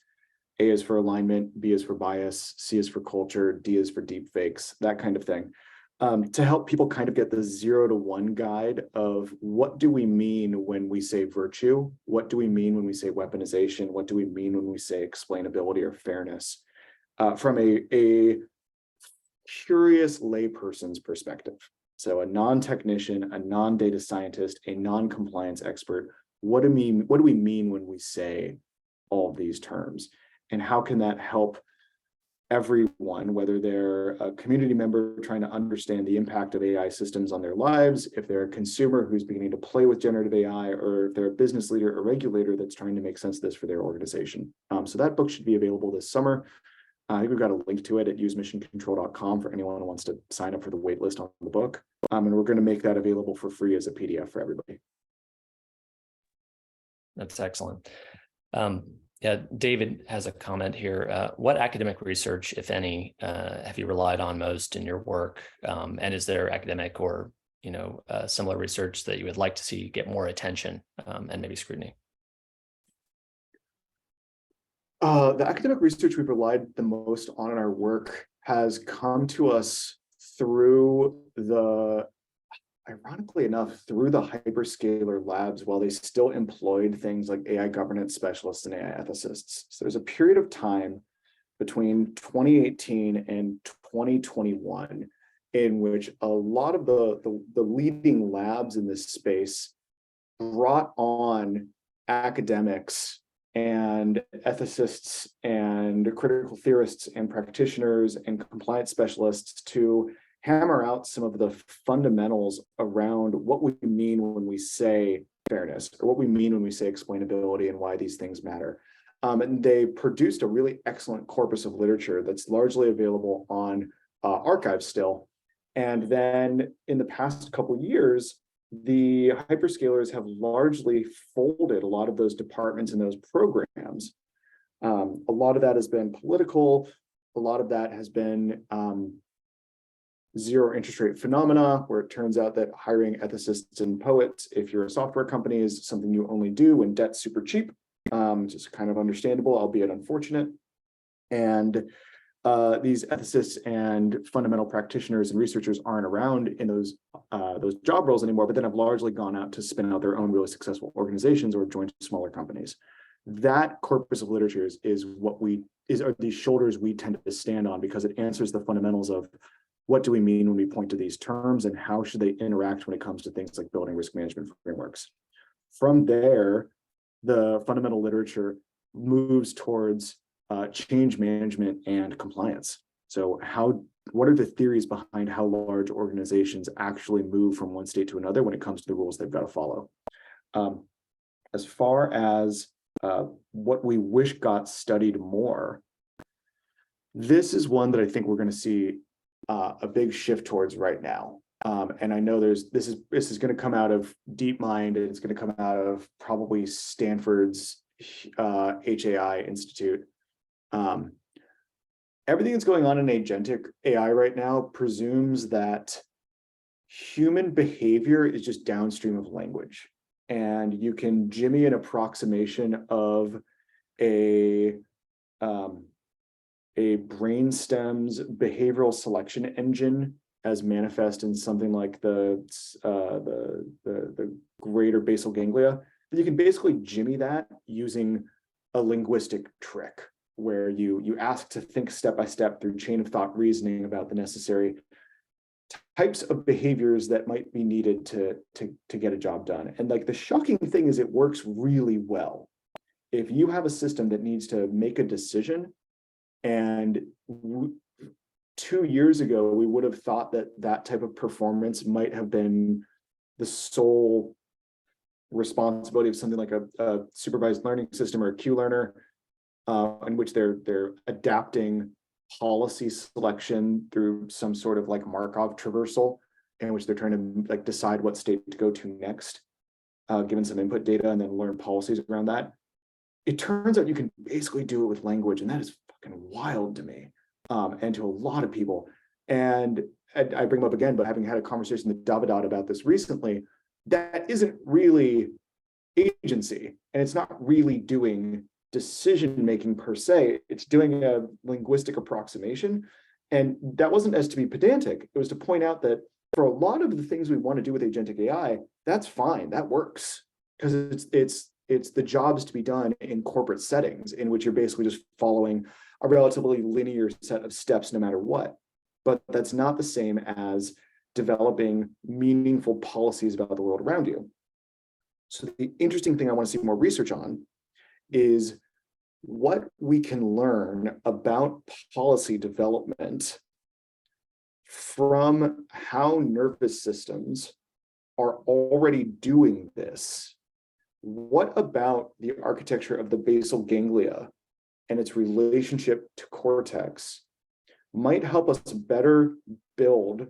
Speaker 2: A is for alignment, B is for bias, C is for culture, D is for deep fakes, that kind of thing, to help people kind of get the 0 to 1 guide of what do we mean when we say virtue? What do we mean when we say weaponization? What do we mean when we say explainability or fairness? From a curious layperson's perspective. So a non-technician, a non-data scientist, a non-compliance expert, what do we mean when we say all of these terms? And how can that help everyone, whether they're a community member trying to understand the impact of AI systems on their lives, if they're a consumer who's beginning to play with generative AI, or if they're a business leader or regulator that's trying to make sense of this for their organization. So that book should be available this summer. I think we've got a link to it at usemissioncontrol.com for anyone who wants to sign up for the wait list on the book. And we're going to make that available for free as a PDF for everybody.
Speaker 1: That's excellent. Yeah, David has a comment here. What academic research, if any, have you relied on most in your work? And is there academic or similar research that you would like to see get more attention and maybe scrutiny?
Speaker 2: The academic research we've relied the most on in our work has come to us through ironically enough, through the hyperscaler labs, while they still employed things like AI governance specialists and AI ethicists. So there's a period of time between 2018 and 2021 in which a lot of the leading labs in this space brought on academics and ethicists and critical theorists and practitioners and compliance specialists to hammer out some of the fundamentals around what we mean when we say fairness, or what we mean when we say explainability, and why these things matter. And they produced a really excellent corpus of literature that's largely available on archives still. And then in the past couple of years, the hyperscalers have largely folded a lot of those departments and those programs. A lot of that has been political. A lot of that has been zero interest rate phenomena, where it turns out that hiring ethicists and poets, if you're a software company, is something you only do when debt's super cheap, which is kind of understandable, albeit unfortunate. And these ethicists and fundamental practitioners and researchers aren't around in those job roles anymore, but then have largely gone out to spin out their own really successful organizations or joined smaller companies. That corpus of literature are these shoulders we tend to stand on, because it answers the fundamentals of what do we mean when we point to these terms, and how should they interact when it comes to things like building risk management frameworks. From there, the fundamental literature moves towards change management and compliance. So what are the theories behind how large organizations actually move from one state to another when it comes to the rules they've got to follow? As far as what we wish got studied more, this is one that I think we're going to see a big shift towards right now. And I know this is going to come out of DeepMind, and it's going to come out of probably Stanford's HAI Institute. Everything that's going on in agentic AI right now presumes that human behavior is just downstream of language, and you can jimmy an approximation of a brainstem's behavioral selection engine as manifest in something like the greater basal ganglia, then you can basically jimmy that using a linguistic trick where you ask to think step by step through chain of thought reasoning about the necessary types of behaviors that might be needed to get a job done. And like the shocking thing is it works really well. If you have a system that needs to make a decision, and 2 years ago, we would have thought that that type of performance might have been the sole responsibility of something like a supervised learning system or a Q-learner, in which they're adapting policy selection through some sort of like Markov traversal, in which they're trying to like decide what state to go to next, given some input data, and then learn policies around that. It turns out you can basically do it with language, and that is fucking wild to me, and to a lot of people. And I bring them up again, but having had a conversation with Davidot about this recently, that isn't really agency, and it's not really doing decision making per se. It's doing a linguistic approximation, and that wasn't as to be pedantic. It was to point out that for a lot of the things we want to do with agentic AI, that's fine, that works, because it's the jobs to be done in corporate settings in which you're basically just following a relatively linear set of steps no matter what. But that's not the same as developing meaningful policies about the world around you. So the interesting thing I want to see more research on is what we can learn about policy development from how nervous systems are already doing this. What about the architecture of the basal ganglia and its relationship to cortex might help us better build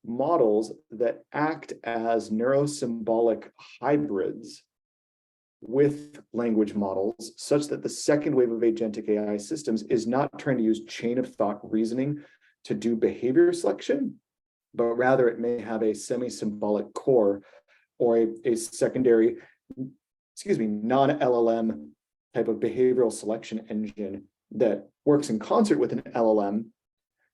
Speaker 2: models that act as neurosymbolic hybrids with language models, such that the second wave of agentic AI systems is not trying to use chain of thought reasoning to do behavior selection, but rather it may have a semi-symbolic core or a secondary, non-LLM type of behavioral selection engine that works in concert with an LLM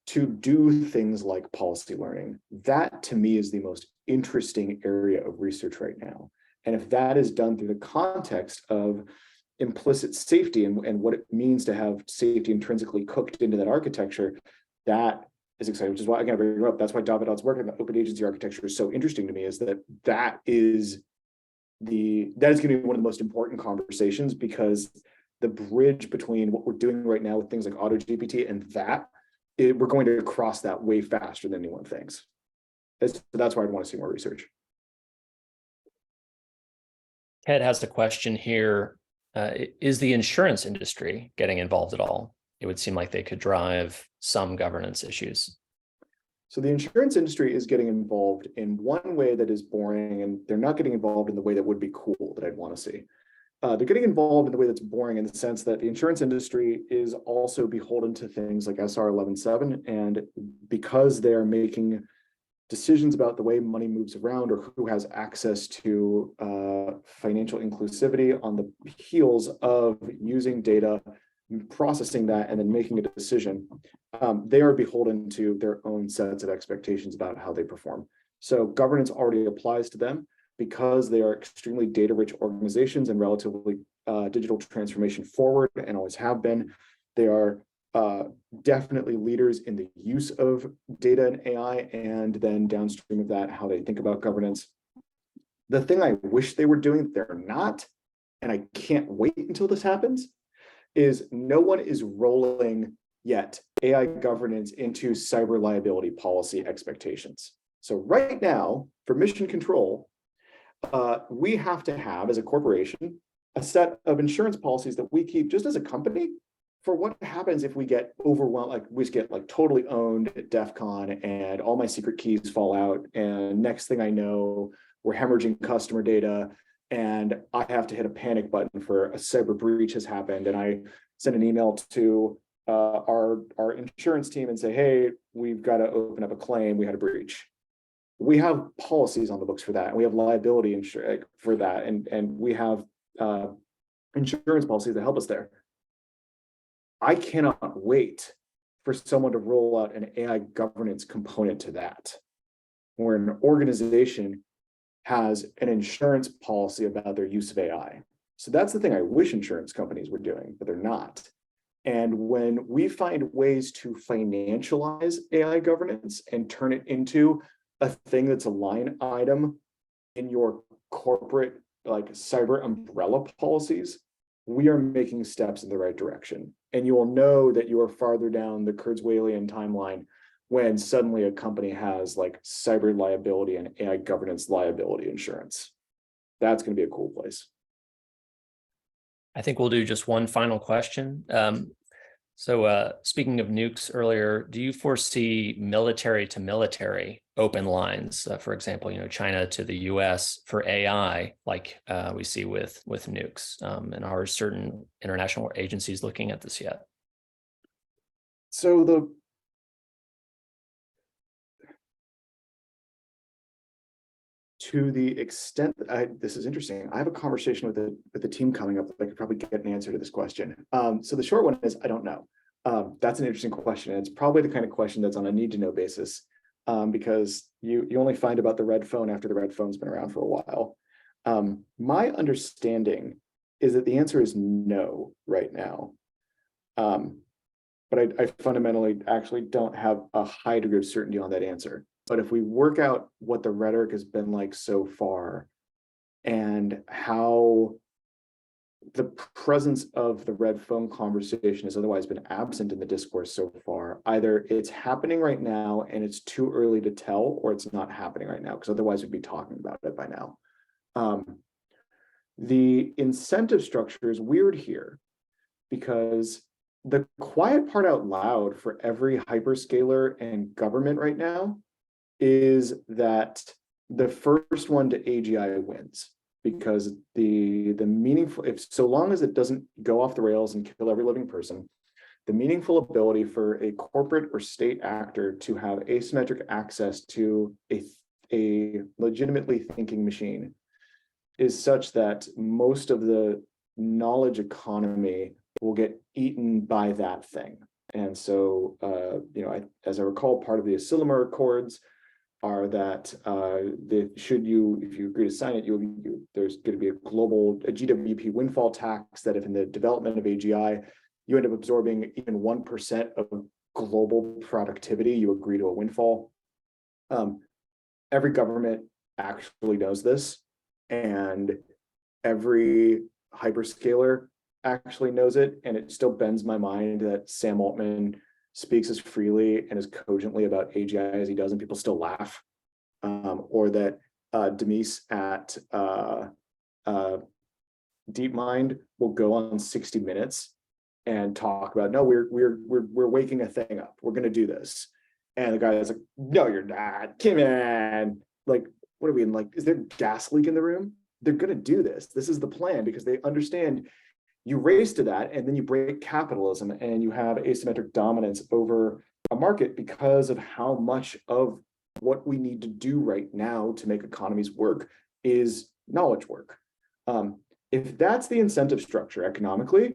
Speaker 2: to do things like policy learning. That to me is the most interesting area of research right now. And if that is done through the context of implicit safety and what it means to have safety intrinsically cooked into that architecture, that is exciting, which is why, again, I bring it up. That's why Davidot's work in the open agency architecture is so interesting to me, is that is going to be one of the most important conversations, because the bridge between what we're doing right now with things like AutoGPT and we're going to cross that way faster than anyone thinks. That's why I want to see more research.
Speaker 1: Ted has a question here. Is the insurance industry getting involved at all? It would seem like they could drive some governance issues.
Speaker 2: So the insurance industry is getting involved in one way that is boring, and they're not getting involved in the way that would be cool that I'd want to see. They're getting involved in the way that's boring, in the sense that the insurance industry is also beholden to things like SR 11.7, and because they're making decisions about the way money moves around or who has access to financial inclusivity on the heels of using data, processing that, and then making a decision, they are beholden to their own sets of expectations about how they perform. So governance already applies to them because they are extremely data-rich organizations and relatively digital transformation forward, and always have been. They are definitely leaders in the use of data and AI, and then downstream of that, how they think about governance. The thing I wish they were doing that they're not, and I can't wait until this happens, is no one is rolling yet AI governance into cyber liability policy expectations. So right now, for mission control, we have to have, as a corporation, a set of insurance policies that we keep just as a company for what happens if we get overwhelmed, like we just get like totally owned at DEF CON and all my secret keys fall out, and next thing I know, we're hemorrhaging customer data, and I have to hit a panic button for a cyber breach has happened, and I send an email to our insurance team and say, hey, we've got to open up a claim, we had a breach. We have policies on the books for that, and we have liability insurance for that, and we have insurance policies that help us there. I cannot wait for someone to roll out an AI governance component to that, where an organization has an insurance policy about their use of AI. So that's the thing I wish insurance companies were doing, but they're not. And when we find ways to financialize AI governance and turn it into a thing that's a line item in your corporate like cyber umbrella policies, we are making steps in the right direction. And you will know that you are farther down the Kurzweilian timeline when suddenly a company has like cyber liability and AI governance liability insurance. That's going to be a cool place.
Speaker 1: I think we'll do just one final question. So speaking of nukes earlier, do you foresee military to military open lines, for example, China to the US for AI, like we see with nukes? And are certain international agencies looking at this yet?
Speaker 2: So to the extent that this is interesting, I have a conversation with the team coming up that I could probably get an answer to this question. So the short one is, I don't know. That's an interesting question. And it's probably the kind of question that's on a need to know basis, because you only find about the red phone after the red phone's been around for a while. My understanding is that the answer is no right now. But I fundamentally actually don't have a high degree of certainty on that answer. But if we work out what the rhetoric has been like so far and how the presence of the red phone conversation has otherwise been absent in the discourse so far, either it's happening right now and it's too early to tell, or it's not happening right now, because otherwise we'd be talking about it by now. The incentive structure is weird here because the quiet part out loud for every hyperscaler and government right now is that the first one to AGI wins, because the meaningful, if so long as it doesn't go off the rails and kill every living person, the meaningful ability for a corporate or state actor to have asymmetric access to a legitimately thinking machine is such that most of the knowledge economy will get eaten by that thing. And so, as I recall, part of the Asilomar Accords are that if you agree to sign it, there's going to be a GWP windfall tax, that if in the development of AGI, you end up absorbing even 1% of global productivity, you agree to a windfall. Every government actually knows this, and every hyperscaler actually knows it, and it still bends my mind that Sam Altman speaks as freely and as cogently about AGI as he does, and people still laugh. Or that Demise at DeepMind will go on 60 Minutes and talk about, no, we're waking a thing up. We're going to do this, and the guy is like, no, you're not. Come on, like, what are we in? Like, is there gas leak in the room? They're going to do this. This is the plan, because they understand. You race to that, and then you break capitalism, and you have asymmetric dominance over a market because of how much of what we need to do right now to make economies work is knowledge work. If that's the incentive structure economically,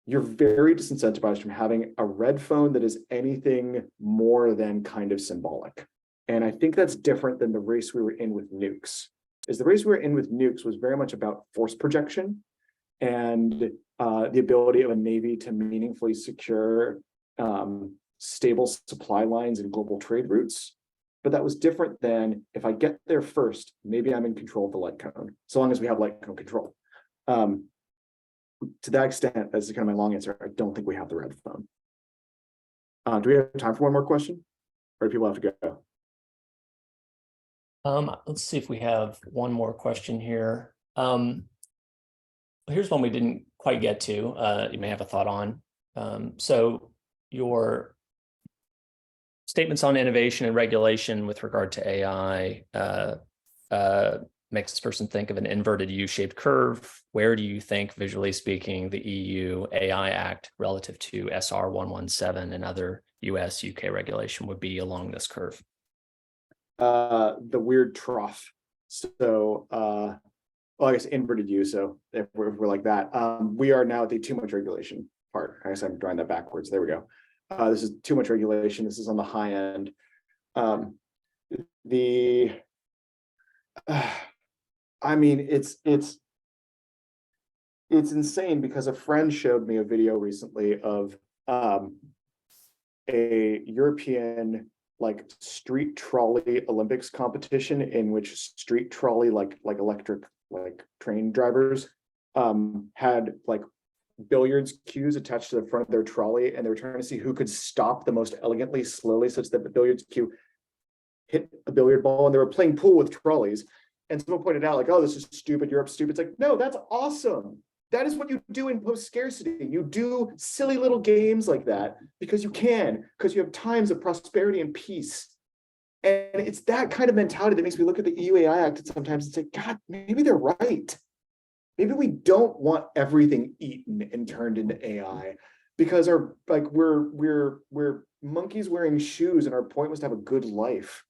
Speaker 2: you're very disincentivized from having a red phone that is anything more than kind of symbolic. And I think that's different than the race we were in with nukes. The race we were in with nukes was very much about force projection and the ability of a Navy to meaningfully secure stable supply lines and global trade routes. But that was different than, if I get there first, maybe I'm in control of the light cone, so long as we have light cone control. To that extent, that's kind of my long answer. I don't think we have the red phone. Do we have time for one more question, or do people have to
Speaker 1: go? Let's see if we have one more question here. Here's one we didn't quite get to. You may have a thought on. So your statements on innovation and regulation with regard to AI makes this person think of an inverted U-shaped curve. Where do you think, visually speaking, the EU AI Act relative to SR 117 and other US, UK regulation would be along this curve?
Speaker 2: The weird trough. So, well, I guess inverted U. So if we're like that, we are now at the too much regulation part. I guess I'm drawing that backwards. There we go. This is too much regulation. This is on the high end. I mean, it's insane because a friend showed me a video recently of a European like street trolley Olympics competition in which street trolley like electric like train drivers had like billiards cues attached to the front of their trolley, and they were trying to see who could stop the most elegantly slowly such that the billiards cue hit a billiard ball, and they were playing pool with trolleys. And someone pointed out like, oh, this is stupid, Europe's stupid. It's like, no, that's awesome. That is what you do in post-scarcity. You do silly little games like that because you can, because you have times of prosperity and peace. And it's that kind of mentality that makes me look at the EU AI Act and sometimes and say, God, maybe they're right. Maybe we don't want everything eaten and turned into AI because our like we're monkeys wearing shoes, and our point was to have a good life,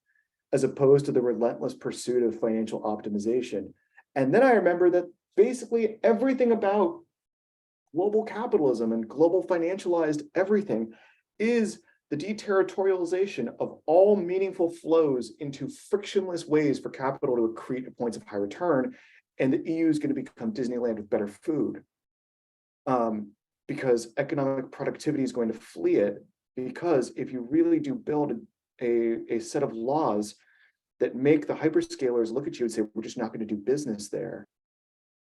Speaker 2: as opposed to the relentless pursuit of financial optimization. And then I remember that basically everything about global capitalism and global financialized everything is the deterritorialization of all meaningful flows into frictionless ways for capital to accrete at points of high return. And the EU is going to become Disneyland with better food, because economic productivity is going to flee it. Because if you really do build a set of laws that make the hyperscalers look at you and say, we're just not going to do business there,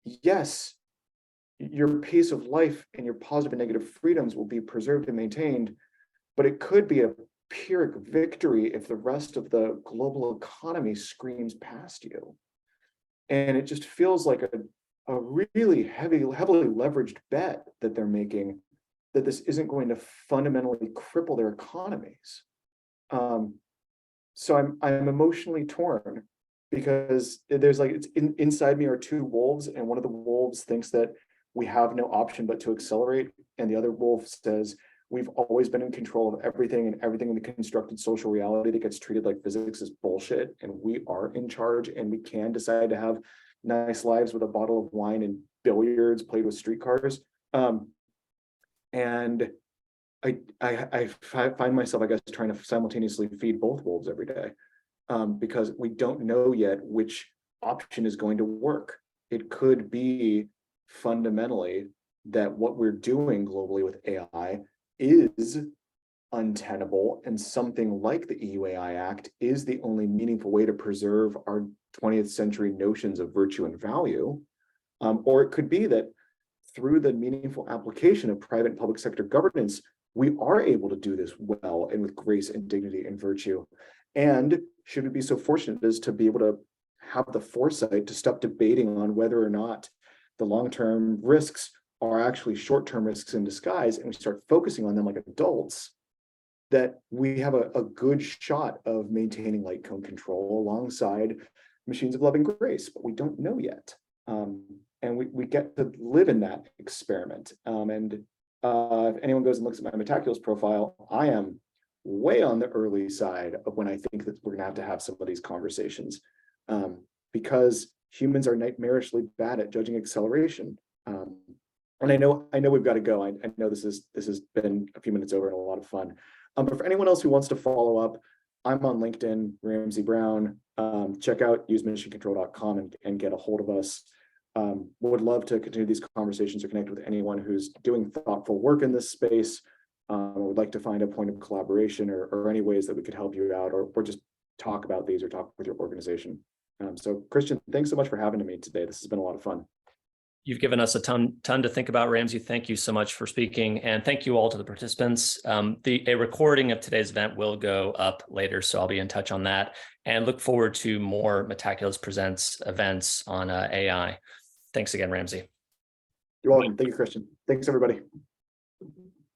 Speaker 2: yes, your pace of life and your positive and negative freedoms will be preserved and maintained, but it could be a Pyrrhic victory if the rest of the global economy screams past you. And it just feels like a really heavily leveraged bet that they're making, that this isn't going to fundamentally cripple their economies. So I'm emotionally torn, because there's like, it's inside me are two wolves, and one of the wolves thinks that we have no option but to accelerate, and the other wolf says we've always been in control of everything, and everything in the constructed social reality that gets treated like physics is bullshit, and we are in charge, and we can decide to have nice lives with a bottle of wine and billiards played with streetcars. And I find myself, I guess, trying to simultaneously feed both wolves every day, because we don't know yet which option is going to work. It could be fundamentally that what we're doing globally with AI is untenable, and something like the EU AI Act is the only meaningful way to preserve our 20th century notions of virtue and value. Or it could be that through the meaningful application of private and public sector governance, we are able to do this well and with grace and dignity and virtue. And should we be so fortunate as to be able to have the foresight to stop debating on whether or not the long-term risks are actually short-term risks in disguise, and we start focusing on them like adults, that we have a good shot of maintaining light cone control alongside machines of love and grace, but we don't know yet. And we get to live in that experiment. If anyone goes and looks at my Metaculus profile, I am way on the early side of when I think that we're gonna have some of these conversations, because humans are nightmarishly bad at judging acceleration. And I know we've got to go. I know this has been a few minutes over and a lot of fun. But for anyone else who wants to follow up, I'm on LinkedIn, Ramsay Brown. Check out usemissioncontrol.com and get a hold of us. Would love to continue these conversations or connect with anyone who's doing thoughtful work in this space, or would like to find a point of collaboration or any ways that we could help you out, or just talk about these or talk with your organization. So Christian, thanks so much for having me today. This has been a lot of fun.
Speaker 1: You've given us a ton to think about, Ramsay. Thank you so much for speaking, and thank you all to the participants. A recording of today's event will go up later, so I'll be in touch on that, and look forward to more Metaculus Presents events on AI. Thanks again, Ramsay.
Speaker 2: You're welcome. Thank you, Christian. Thanks, everybody.